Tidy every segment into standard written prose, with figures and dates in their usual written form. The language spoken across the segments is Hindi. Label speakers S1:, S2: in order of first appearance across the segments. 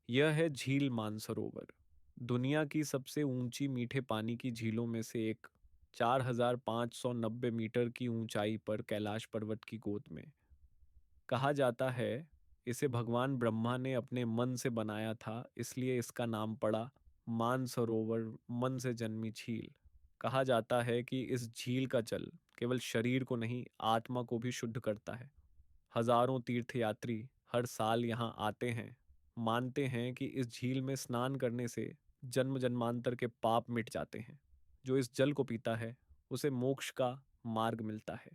S1: यह है झील मानसरोवर, दुनिया की सबसे ऊंची मीठे पानी की झीलों में से एक। 4,590 मीटर की ऊंचाई पर कैलाश पर्वत की गोद में। कहा जाता है इसे भगवान ब्रह्मा ने अपने मन से बनाया था, इसलिए इसका नाम पड़ा मानसरोवर, मन से जन्मी झील। कहा जाता है कि इस झील का जल केवल शरीर को नहीं, आत्मा को भी शुद्ध करता है। हजारों तीर्थयात्री हर साल यहाँ आते हैं, मानते हैं कि इस झील में स्नान करने से जन्म जन्मांतर के पाप मिट जाते हैं। जो इस जल को पीता है उसे मोक्ष का मार्ग मिलता है।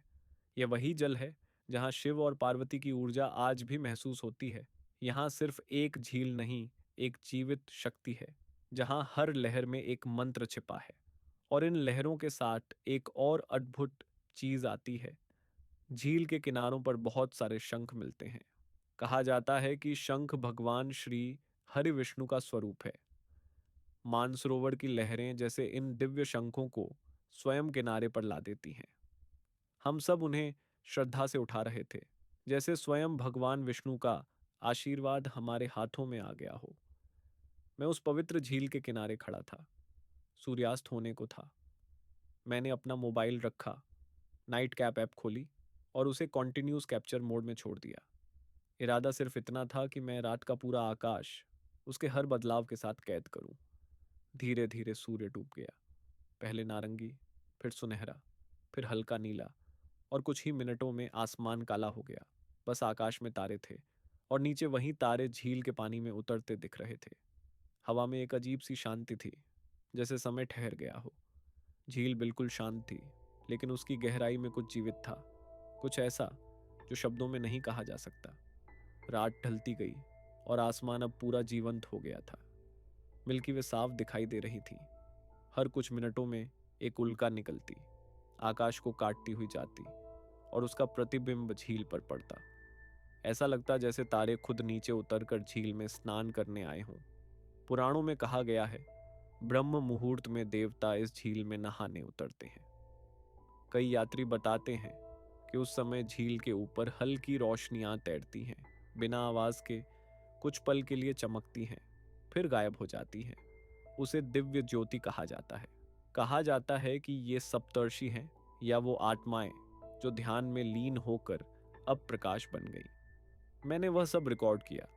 S1: यह वही जल है जहाँ शिव और पार्वती की ऊर्जा आज भी महसूस होती है। यहाँ सिर्फ एक झील नहीं, एक जीवित शक्ति है जहाँ हर लहर में एक मंत्र छिपा है। और इन लहरों के साथ एक और अद्भुत चीज आती है। झील के किनारों पर बहुत सारे शंख मिलते हैं। कहा जाता है कि शंख भगवान श्री हरि विष्णु का स्वरूप है। मानसरोवर की लहरें जैसे इन दिव्य शंखों को स्वयं किनारे पर ला देती हैं। हम सब उन्हें श्रद्धा से उठा रहे थे, जैसे स्वयं भगवान विष्णु का आशीर्वाद हमारे हाथों में आ गया हो। मैं उस पवित्र झील के किनारे खड़ा था। सूर्यास्त होने को था। मैंने अपना मोबाइल रखा, नाइट कैप ऐप खोली और उसे कॉन्टिन्यूस कैप्चर मोड में छोड़ दिया। इरादा सिर्फ इतना था कि मैं रात का पूरा आकाश उसके हर बदलाव के साथ कैद करूं। धीरे धीरे सूर्य डूब गया। पहले नारंगी, फिर सुनहरा, फिर हल्का नीला, और कुछ ही मिनटों में आसमान काला हो गया। बस आकाश में तारे थे, और नीचे वहीं तारे झील के पानी में उतरते दिख रहे थे। हवा में एक अजीब सी शांति थी, जैसे समय ठहर गया हो। झील बिल्कुल शांत थी, लेकिन उसकी गहराई में कुछ जीवित था, कुछ ऐसा जो शब्दों में नहीं कहा जा सकता। रात ढलती गई और आसमान अब पूरा जीवंत हो गया था। मिल्की वे साफ दिखाई दे रही थी। हर कुछ मिनटों में एक उल्का निकलती, आकाश को काटती हुई जाती, और उसका प्रतिबिंब झील पर पड़ता। ऐसा लगता जैसे तारे खुद नीचे उतरकर झील में स्नान करने आए हों। पुराणों में कहा गया है, ब्रह्म मुहूर्त में देवता इस झील में नहाने उतरते हैं। कई यात्री बताते हैं कि उस समय झील के ऊपर हल्की रोशनियां तैरती हैं, बिना आवाज के, कुछ पल के लिए चमकती हैं, फिर गायब हो जाती हैं। उसे दिव्य ज्योति कहा जाता है। कहा जाता है कि ये सप्तर्षि हैं, या वो आत्माएं जो ध्यान में लीन होकर अब प्रकाश बन गई। मैंने वह सब रिकॉर्ड किया।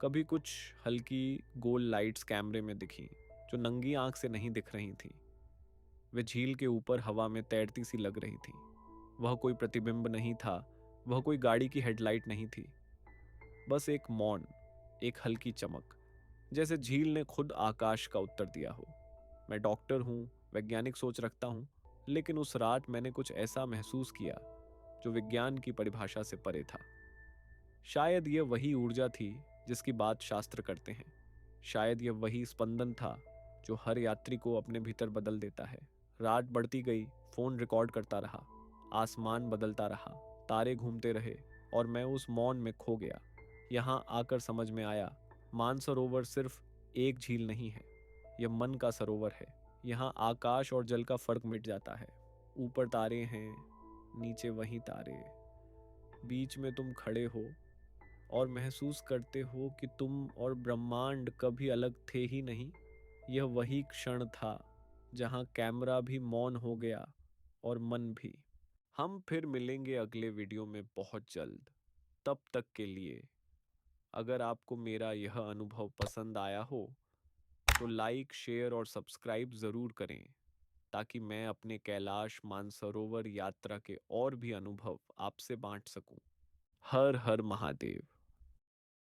S1: कभी कुछ हल्की गोल लाइट्स कैमरे में दिखी, जो नंगी आंख से नहीं दिख रही थी। वे झील के ऊपर हवा में तैरती सी लग रही थी। वह कोई प्रतिबिंब नहीं था, वह कोई गाड़ी की हेडलाइट नहीं थी। बस एक मौन, एक हल्की चमक, जैसे झील ने खुद आकाश का उत्तर दिया हो। मैं डॉक्टर हूँ, वैज्ञानिक सोच रखता हूँ, लेकिन उस रात मैंने कुछ ऐसा महसूस किया जो विज्ञान की परिभाषा से परे था। शायद यह वही ऊर्जा थी जिसकी बात शास्त्र करते हैं। शायद यह वही स्पंदन था जो हर यात्री को अपने भीतर बदल देता है। रात बढ़ती गई, फोन रिकॉर्ड करता रहा, आसमान बदलता रहा, तारे घूमते रहे, और मैं उस मौन में खो गया। यहाँ आकर समझ में आया, मानसरोवर सिर्फ एक झील नहीं है, यह मन का सरोवर है। यहाँ आकाश और जल का फर्क मिट जाता है। ऊपर तारे हैं, नीचे वही तारे, बीच में तुम खड़े हो और महसूस करते हो कि तुम और ब्रह्मांड कभी अलग थे ही नहीं। यह वही क्षण था जहां कैमरा भी मौन हो गया और मन भी। हम फिर मिलेंगे अगले वीडियो में बहुत जल्द। तब तक के लिए, अगर आपको मेरा यह अनुभव पसंद आया हो तो लाइक, शेयर और सब्सक्राइब ज़रूर करें, ताकि मैं अपने कैलाश मानसरोवर यात्रा के और भी अनुभव आपसे बांट सकूं। हर हर महादेव।